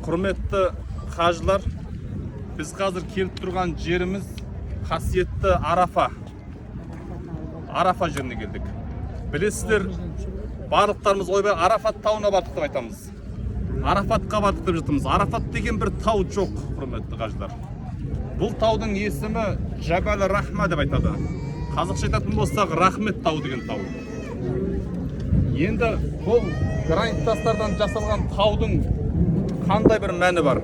Құрметті қажылар, біз қазір келіп тұрған жеріміз қасиетті Арафа жеріне келдік. Білесіздер, барлықтарымыз ойбай Арафат тауына бардық деп айтамыз. Арафатқа бардық деп жатырмыз. Арафат деген бір тау жоқ, құрметті қажылар. Бұл таудың есімі Жабал Рахма деп айтады. Қазақша айтатын болсақ, Рахмет тау деген тау. Енді бұл гранит тастардан жасалған таудың қандай бір мәні бар?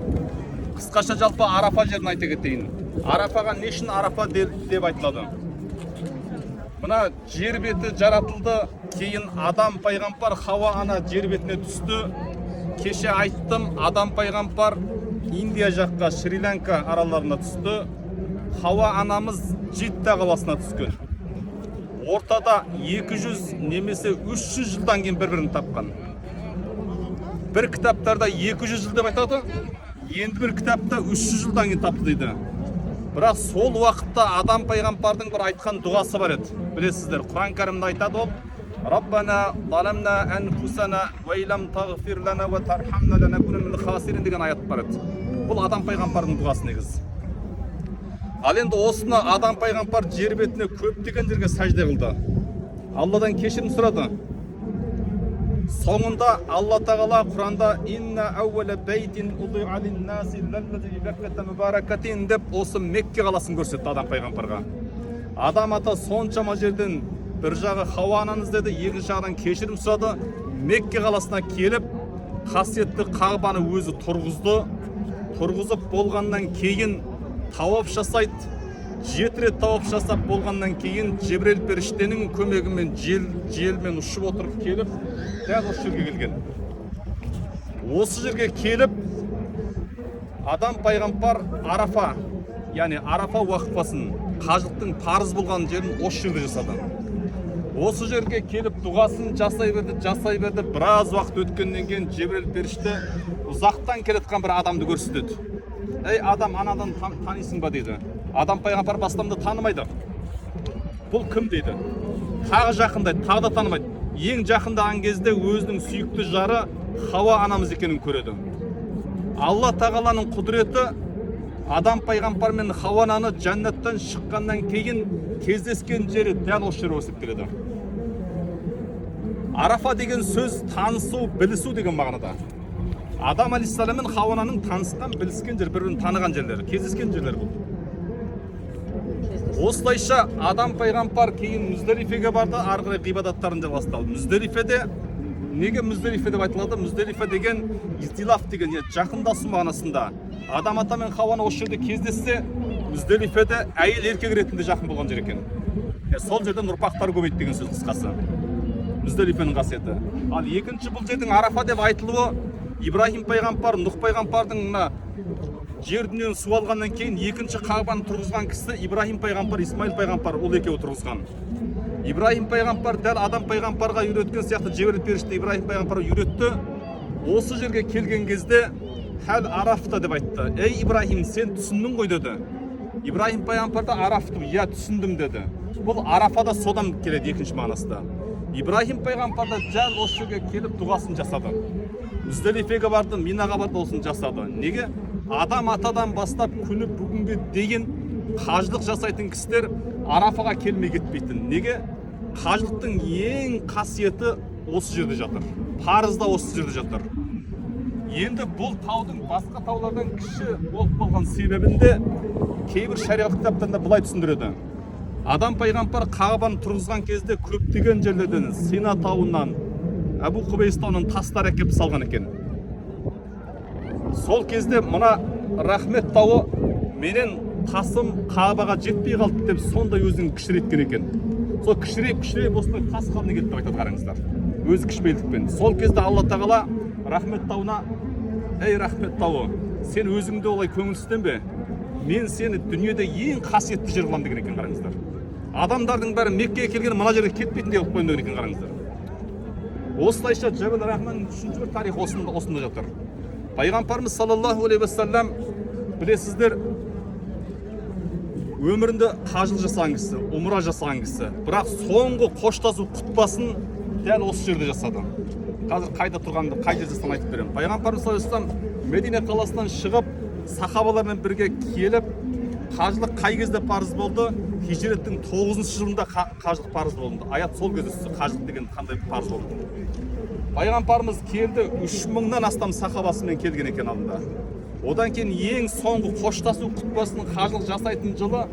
Қысқаша жалпы Арафа жерін айта кетейін. Арафаға не үшін Арафа деп айтылады? Мына жер беті жаратылды, кейін Адам пайғамбар Хауа ана жер бетіне түсті. Кеше айттым, Адам пайғамбар Индия жаққа, Шри-Ланка араларына түсті. Хауа анамыз Жидда қаласына түскен. Ортада 200 немесе 300 жылдан кейін бір-бірін тапқан. Бір кітаптарда 200 жыл деп айтады, енді бір кітапта 300 жылдан кейін тапты дейді. Бірақ сол уақытта Адам пайғамбардың бір айтқан дұғасы бар еді. Білесіздер, Құран кәрімде айтады ол: Раббана заламна анфусана ва илам тагфир лана ва тархамна ланакуна минал хасирин деген аят бар еді. Бұл Адам пайғамбардың дұғасы негіз. Ал енді осыны Адам пайғамбар жер бетіне көптеген жерге сәжде қылды. Алладан кешірім сұрады. Соңында Алла тағала Құранда инна аувала байтин уди'a лин-наси лаллази бибакката мубаракатин деп осы Мекке қаласын көрсетті Адам пайғамбарға. Адам ата соншама жерден бір жағы Хауа ананы іздеді, екінші жағынан кешірім сұрады. Мекке қаласына келіп, қасиетті Қағбаны өзі тұрғызды. Тұрғызып болғаннан кейін тауап жасайды. 7 рет тауап жасап болғаннан кейін Жебрел періштенің көмегімен желмен ұшып отырып келіп, дәл осы жерге келген. Осы жерге келіп, Адам пайғамбар Арафа, яғни Арафа уақыфасын, қажылықтың парыз болған жерін осы жерде жасады. Осы жерге келіп дұғасын жасай берді. Біраз уақыт өткеннен кейін Жебрел періште ұзақтан келетқан бір адамды көрсетеді. Ей адам, анадан танисың ба дейді. Адам пайғамбар бастамды танымайды. Бұл кім дейді. Тағы жақындайды, тағы да танымайды. Ең жақындаған кезде өзінің сүйікті жары Хауа анамыз екенін көреді. Алла тағаланың құдіреті Адам пайғамбар мен Хауа ананы жәннаттан шыққаннан кейін кездескен жері дәл осы жер өсіп келеді. Арафа деген сөз танысу, білісу деген мағынада. Адам алейхиссалам мен Хауа ананың танысқан, біліскен жер, бір-бірін таныған жерлер, кездескен жерлер бұл. Осылайша Адам пайғамбар кейін Мүзделифеге барды, ары қарай ғибадаттарын жалғастырды. Мүзделифеде неге Мүзделифе деп айтылады? Мүзделифе деген издилаф деген, жақындасу мағынасында. Адам ата мен Хауа ана осы жерде кездессе, Мүзделифеде әйел еркек ретінде жақын болған жер екен. Сол жерден ұрпақтар көбейді деген сөз қысқасы. Мүзделифенің қасиеті. Ал екінші бұл жердің Арафа деп айтылуы Ибрахим пайғамбар, Нұх пайғамбардың жер дүниені су алғаннан кейін екінші Қағбаны тұрғызған кісі Ибрахим пайғамбар, Исмаил пайғамбар, ол екеуі тұрғызған. Ибрахим пайғамбар дәл Адам пайғамбарға үйреткен сияқты Жебрел періште Ибрахим пайғамбарға үйретті. Осы жерге келген кезде хәл Арафта деп айтты. Ей Ибрахим, сен түсіндің ғой деді. Ибрахим пайғамбар да Арафты, я түсіндім деді. Бұл Арафада содан келеді екінші мағынасында. Ибрахим пайғамбар да дәл осы жерге келіп дұғасын жасады. Мүзделифеге барды, Минаға барды, осын жасады. Неге? Адам атадан бастап күні бүгінге дейін қажылық жасайтын кісілер Арафаға келмей кетпейтін. Неге? Қажылықтың ең қасиеті осы жерде жатыр. Парыз да осы жерде жатыр. Енді бұл таудың басқа таулардан кіші болып болған себебінде кейбір шариғат кітаптарында былай түсіндіреді. Адам пайғамбар Қағбаны тұрғызған кезде көптеген жерлерден, Сина тауынан, Әбу Құбейс тауынан тастар әкеп салған екен. Сол кезде мына Рахмет тауы менен тасым Қағбаға жетпей қалды деп сондай өзін кішірейткен екен. Сол кішірейіп осындай тас қалыны кетті деп айтады, қараңыздар. Өзі кішіпейілдікпен. Сол кезде Алла тағала Рахмет тауына: ей Рахмет тауы, сен өзіңді олай көңілсізденбе, мен сені дүниеде ең қасиетті жер қыламын деген екен, қараңыздар. Адамдардың бәрі Меккеге келген мына жерге кетпейтін деп қойын деген екен, қараңыздар. Осылайша Жабал Рахманның үшінші бір тарихы осында жатыр. Пайғамбарымыз саллаллаху алейхи уассалам, білесіздер, өмірінде қажылық жасаған кісі, умра жасаған кісі. Бірақ соңғы қоштасу құтпасын дәл осы жерде жасады. Қазір қайда тұрғанды, қай жерде айтып беремін. Пайғамбарымыз саллаллаху алейхи уассалам Медине қаласынан шығып, сахабалармен бірге келіп, қажылық қай кезде парыз болды? Хижреттің 9-шы жылында қажылық парыз болды. Аят сол кезде қажылық деген қандай парыз болды? Пайғамбарымыз келді, 3000-нан астам сахабасымен келген екен алдында. Одан кейін ең соңғы қоштасу құтбасының қажылық жасайтын жылы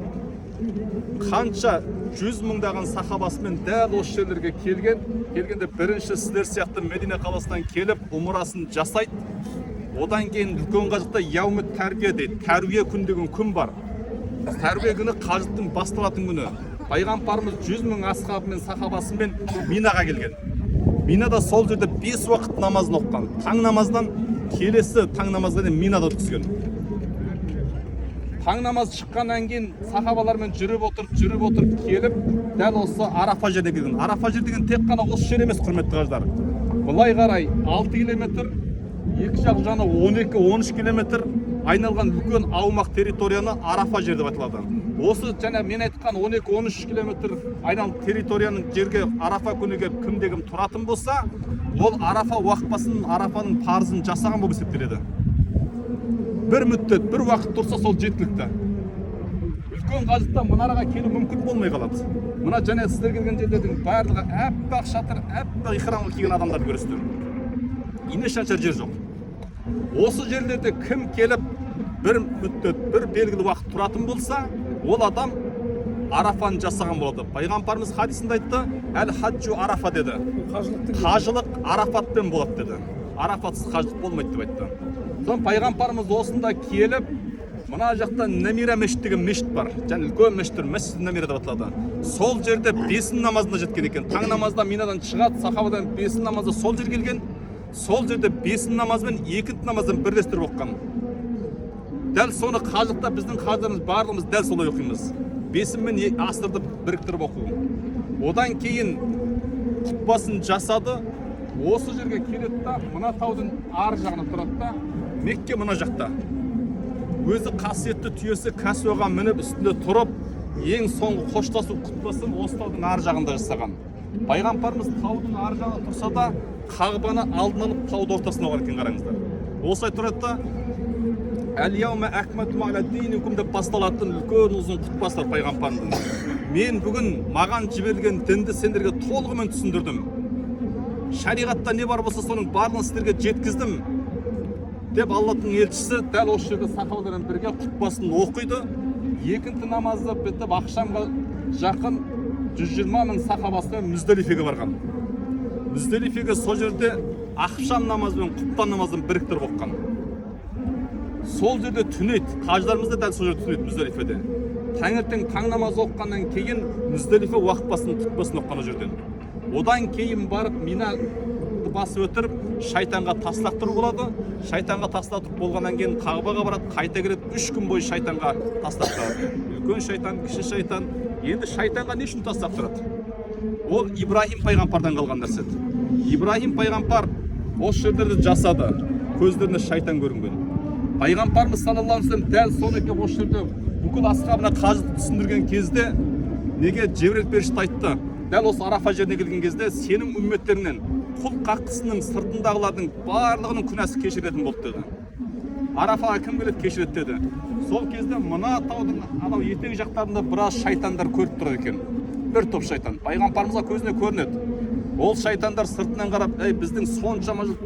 қанша 100 мыңдаған сахабасымен дәл осы жерлерге келгенде бірінші сіздер сияқты Медине қаласынан келіп умрасын жасайды. Одан кейін үлкен қажылықта яумы тәрбие дейді. Тәрбие күн деген күн бар. Тәрбие күні қажылықтың басталатын күні. Пайғамбарымыз 100 мың асхабымен сахабасымен Минаға келген. Минада сол жерде 5 уақыт намазын оқыған. Таң намаздан келесі таң намазға дейін Минада өткізген. Таң намаз шыққаннан кейін сахабалармен жүріп отырып келіп, дәл осы Арафа жеріне келген. Арафа жер деген тек қана осы жер емес, құрметті қажылар. Былай қарай 6 километр, екі жақ жаны 12-13 километр айналған үлкен аумақ территорияны Арафа жер деп аталады. Осы және мен айтқан 12-13 километр айналып территорияның жерге Арафа күніге кім тұратын болса, ол Арафа уақпасын, Арафаның парызын жасаған болып есептеледі. Bir müddet, bir vaqt тұрса сол жеткілікті. Үлкен қажылықта мұнараға келу мүмкін болмай қалады. Мына және сіздер келген жерлердің барлығы әппақ шатыр, әппақ ихрамға киген адамдарды көресіздер. Ине шаншар жер жоқ. Осы жерлерде кім келіп бір мүддет, бір белгілі уақыт тұратын болса, ол адам Арафаны жасаған болады. Пайғамбарымыз хадисінде айтты, әл-хаджу Арафа деді. Қажылық Арафатпен болады деді. Арафатсыз қажылық болмайды деп айтты. Сон пайғамбарымыз осында келіп, мына жақта Намира мешіт деген мешіт бар. Және үлкен мешіттер, Месжид Намира деп аталады. Сол жерде бесін намазына жеткен екен. Таң намазда Минадан шығады, сахабадан бесін намазда сол жер келген. Сол жерде бесін намазбен екінші намаздан бірлестіріп оқыған. Дәл соны қажылықта біздің қажыларымыз барлығымыз дәл солай оқимыз. Бесін мен асырды біріктіріп оқу. Одан кейін құтбасын жасады. Осы жерге келеді да, мына таудың ар жағына тұрады да, Мекке мына жақта. Өзі қасиетті түйесі кәсуаға мініп үстінде тұрып, ең соңғы қоштасу құтбасын осы таудың ар жағында жасаған. Пайғамбарымыз таудың ар жағында тұрса да, Қағбаны алдын алып тауды ортасына қойған екен, қараңыздар. Осылай тұрады да, әл-яума әкмәту аля диникум деп басталатын үлкен ұзын құтбасы бар пайғамбарымыздың. Мен бүгін маған жіберілген дінді сендерге толығымен түсіндірдім. Шариғатта не бар болса соның барлығын сіздерге жеткіздім деп Аллахтың елшісі дәл осы жерде сахабалармен бірге құтбасын оқиды. Екінші намазды бітіп ақшамға жақын 120 мың сахабасымен Мүздалифеге барған. Мүздалифеге сол жерде ақшам намазы мен құтпа намазын біріктіріп оқыған. Сол жерде түнейді, қажыларымыз да дәл сол жерде түнейді Мүздалифеде. Таңертең таң намазы оққаннан кейін Мүздалифе уақпасын құтбасын оққан жерден. Одан кейін барып Мина басып өтіріп шайтанға таслақтыру болады. Шайтанға таслақтырып болғаннан кейін Қағбаға барады, қайта келеді, 3 күн бойы шайтанға таслақтырады. Үлкен шайтан, кіші шайтан. Енді шайтанға не үшін таслақтырады? Ол Ибрахим пайғамбардан қалған нәрсе. Ибрахим пайғамбар осы жерлерді жасады. Көздеріне шайтан көрінген. Пайғамбарымыз саллаллаху алейхи ва саллям дәл соны екен осы жерде бүкіл асхабына қажылықты түсіндірген кезде неге Жебірейіл періште айтты? Дәл осы Арафа жеріне келген кезде сенің үмметтеріңнен құл қаққысының сыртындағылардың барлығының күнәсі кешіретін болды деді. Арафаға кім келеді кешіреді деді. Сол кезде мына таудың анау етек жақтарында біраз шайтандар көріп тұрады екен. Бір топ шайтан. Пайғамбарымызға көзіне көрінеді. Ол шайтандар сыртынан қарап, біздің соншама жыл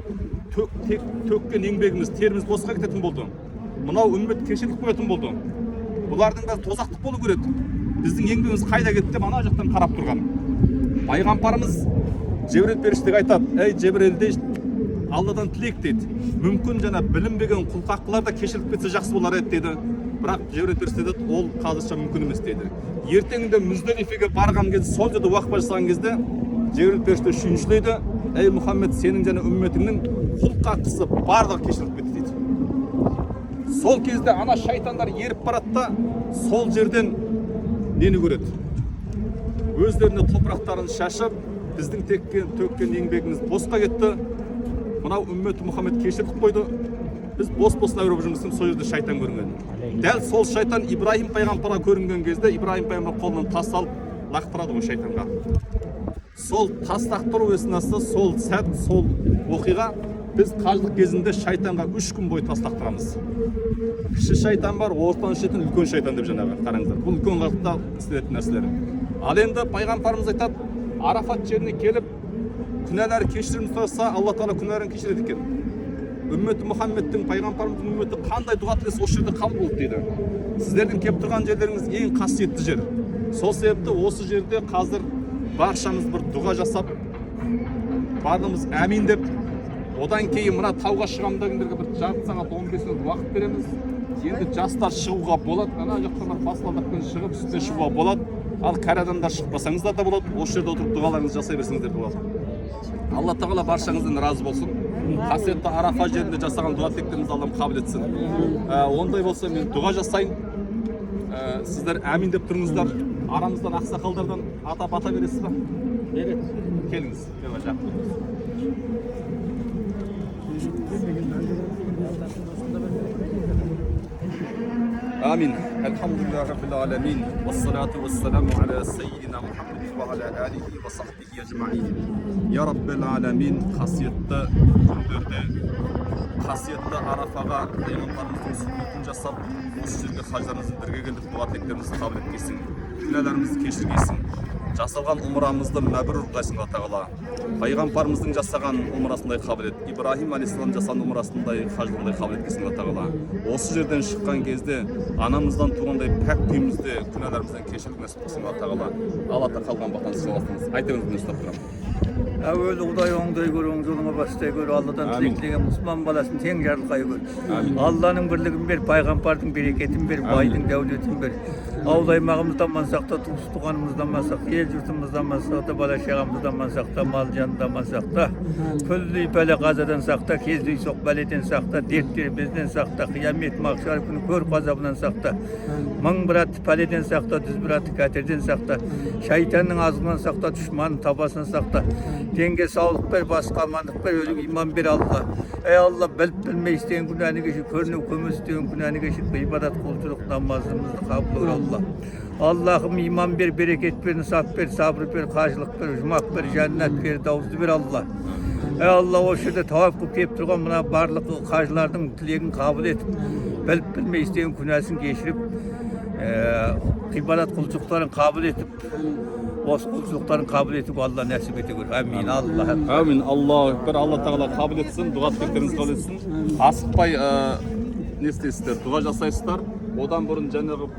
төккен еңбегіміз, теріміз босқа кететін болды. Мынау үммет кешіріліп қоятын болды. Бұлардың бәрі тозақтық болу керек. Біздің еңбегіміз қайда кетті деп ана жақтан қарап тұрған. Пайғамбарымыз Жебірейіл періштеге айтады, Жебірейіл дейді, Алладан тілек дейді. Мүмкін жаңа білінбеген құлқаққылар да кешіріліп кетсе жақсы болар еді дейді. Бірақ Жебірейіл періште дейді, ол қазірше мүмкін емес дейді. Ертеңінде Мүздалифеге барған кезде, сол жерде уақпа жасаған кезде Жебірейіл періште шүйіншілейді, ей Мұхаммед, сенің және үмметіңнің құлқаққысы барлығы кешіріліп кетті дейді. Сол кезде ана шайтандар еріп барады да, сол жерден нені көреді? Өздеріне топырақтарын шашып, біздің төккен еңбегіміз босқа кетті. Мынау үмметі Мұхаммед кешіріп қойды. Біз бос-босына өріп жүрміз, сол жерде шайтан көрінген. Дәл сол шайтан Ибрахим пайғамбарға көрінген кезде Ибрахим пайғамбар қолынан тас алып лақтырады ғой шайтанға. Сол тас лақтыру есінасы, сол сәт, сол оқиға біз қажылық кезінде шайтанға 3 күн бойы тас лақтырамыз. Кіші шайтан бар, ортан шайтан, үлкен шайтан деп жаңағы қараңыздар. Бұл үлкен қажылықта істелетін нәрселер. Ал енді пайғамбарымыз айтады, Арафат жеріне келіп, күнәлар кешірім сұраса, Алла Тағала күнәларын кешіреді екен. Үмметі Мұхаммедтің, пайғамбарымыздың үмметі қандай дұға тілесе осы жерде қабыл болды дейді. Сіздердің келіп тұрған жерлеріңіз ең қасиетті жер. Сол себепті осы жерде қазір баршамыз бір дұға жасап, барлығымыз әмин деп, одан кейін мына тауға шығамдағындарға бір жарты сағат 15 минут уақыт береміз. Енді жастар шығуға болады, ана жақтан баспалдақпен шығып үстіне шығуға болады. Ал кәрі адамдар шықпасаңыздар да болады. Осы жерде отырып дұғаларыңызды жасай берсеңіздер болады. Алла Тағала баршаңыздан разы болсын. Қасиетті Арафа жерінде жасаған дұға тілектеріңізді Аллам қабыл етсін. Ондай болса мен дұға жасайын. Сіздер әмин деп тұрыңыздар. Арамыздан ақсақалдардан атап ата бересіз ба? Береді. Келіңіз. آمين. الحمد لله رب العالمين والصلاة والسلام على سيدنا محمد وعلى آله وصحبه أجمعين. يا رب العالمين қасиетті күндерде қасиетті Арафаға пайғамбарымыздың сүннетін жасап осы жерге хаждарымызды бірге келдік, дұға тілектерімізді қабыл еткейсің, күнәларымызды кешіргейсің, жасалған умрамызды мәбрур қыласың Алла Тағала. Пайғамбарымыздың жасаған умрасындай қабыл ет, Ибрахим алейхиссалам жасаған умрасындай хаждығындай қабыл еткейсің Алла Тағала. Осы жерден шыққан кезде анамыздан туғандай пәк күйімізде күнәларымыздан кешіріп нәсіп қылсын Алла Тағала. Аллада қалған бақтан сыйластыңыз. Айтыңыз мен ұстап тұрамын. Әуелі Құдай оңдай көр, оң жолыңа бастай көр, Алладан тілектеген мұсылман баласын тең жарылқай көр. Алланың бірлігін бер, пайғамбардың берекетін бер, байдың дәулетін бер. Ауыл аймағымыздан мансақта, туыс туғанымыздан мансақта, ел жұртымыздан мансақта, бала шағамыздан мансақта, мал жанынан мансақта, күллі пәле қазадан сақта, кездей соқ бәледен сақта, дерттер безден сақта, қиямет мақшар күні көр қазабынан сақта, мың бір атты пәледен сақта, жүз бір атты кәтерден сақта, шайтанның азғынан сақта, düşmanın табасынан сақта, денге саулық бер, басқа амандық бер, өлің иман бер Алла. Ey Allah, біліп білмей істеген күнәні кешір, көрініп көміз істеген күнәні кешір, ғибадат құлшылық намазымызды қабыл көр Алла. Allah'ım iman bir, bereket bir, nisap bir, sabrı bir, karşılık bir, jumak bir, cennet bir, davuzlu bir Allah. Ey Allah, o şurada tavaf kuyup durgan buna barlık karşılarının dileğini kabul et. Bilip bilmey isteyen günahsını geçirip, ibadet kulçuklarını kabul edip, осы құлшылықтарын қабыл етіп Алла нәсіп ете көр. Амин. Алла. Амин. Аллаху акбар. Алла Тағала қабыл етсін, дұға тілектеріңізді қабыл етсін. Асықпай не істейсіздер, дұға жасайсыздар. Одан бұрын жаңағы